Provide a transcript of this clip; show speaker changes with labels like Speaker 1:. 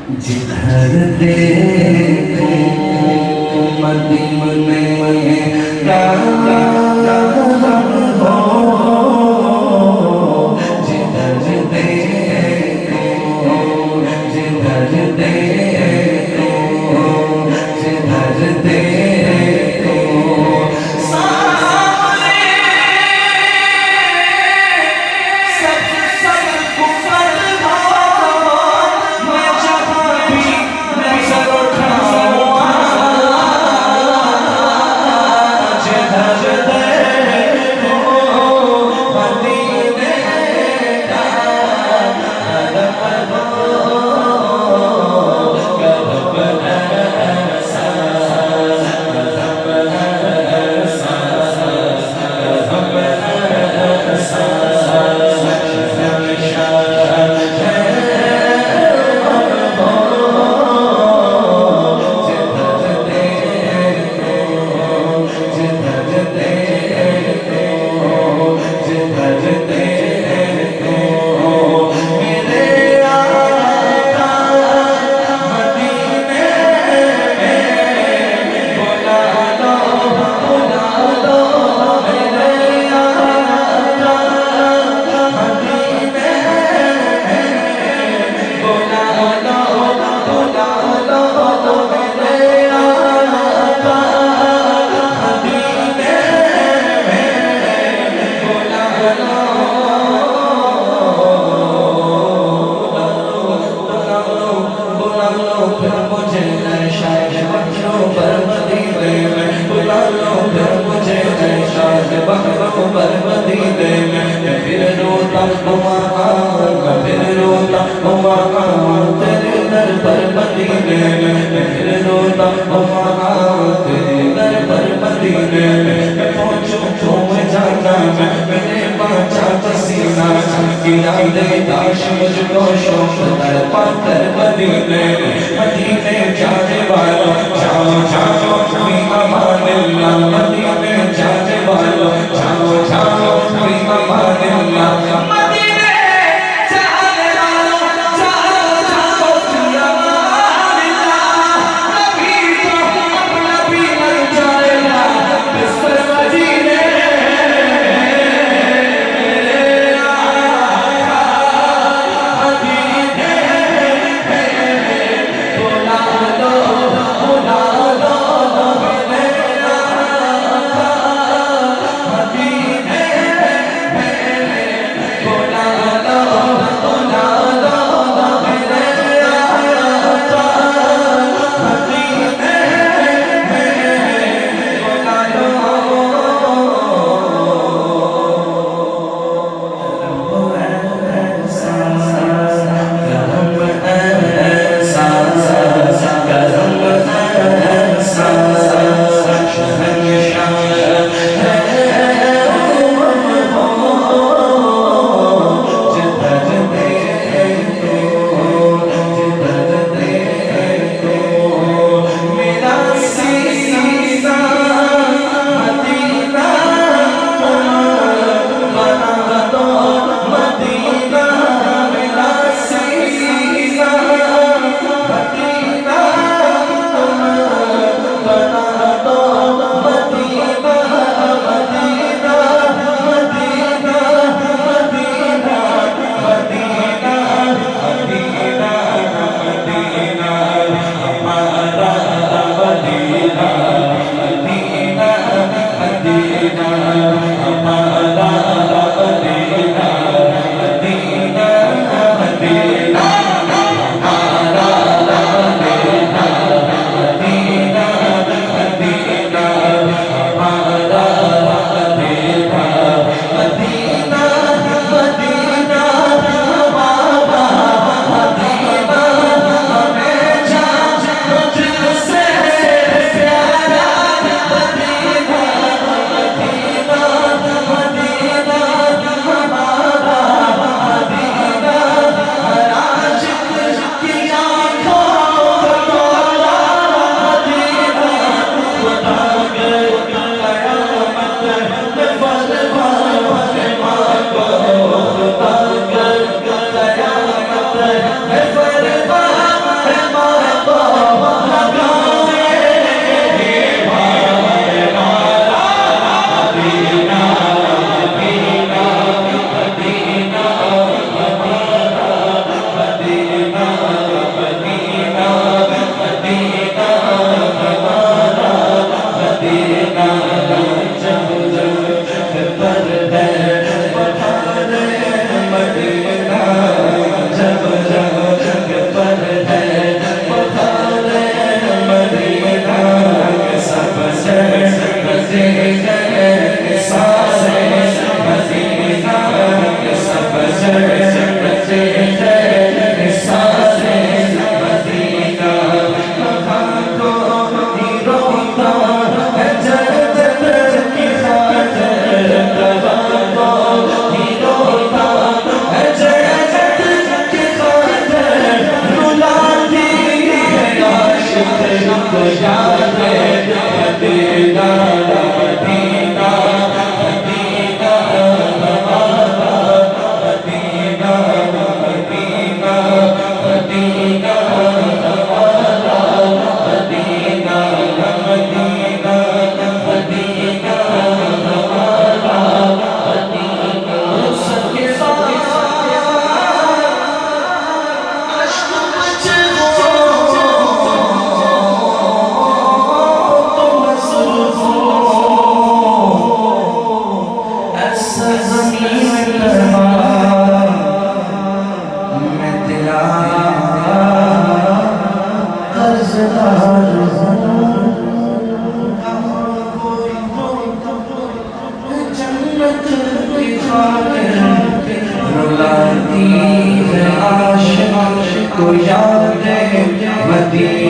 Speaker 1: जिधर देखो मदीने का हो, जिधर देखो जिधर देखो जिधर देखो सामने सब कुफर हो, मैं जहाँ भी नजर उठाऊं जिधर देखो मदीने का करब मुझको शौक तड़पा कर मदीने मदीने जाने वालों जाओ जाओ कोई अमान अल्लाह मदीने जाने वालों जाओ जाओ कोई अमान अल्लाह मदीने जाने वालों जाओ जाओ कोई अमान अल्लाह नबी तो अपना भी लग जाएगा बिस्तर मदीने बोला کو یاد مدینہ مدینہ مدینہ مدینہ ہمارا مدینہ مدینہ مدینہ ہمارا مدینہ مدینہ مدینہ ہمارا مدینہ سب کے ساتھ عشق بچے ہو تم مسلم ہو ایسا زمین پر میں تیرا قرضدار ہوں جنت کی خاطر رلاتی ہے عاشق کو یاد مدینہ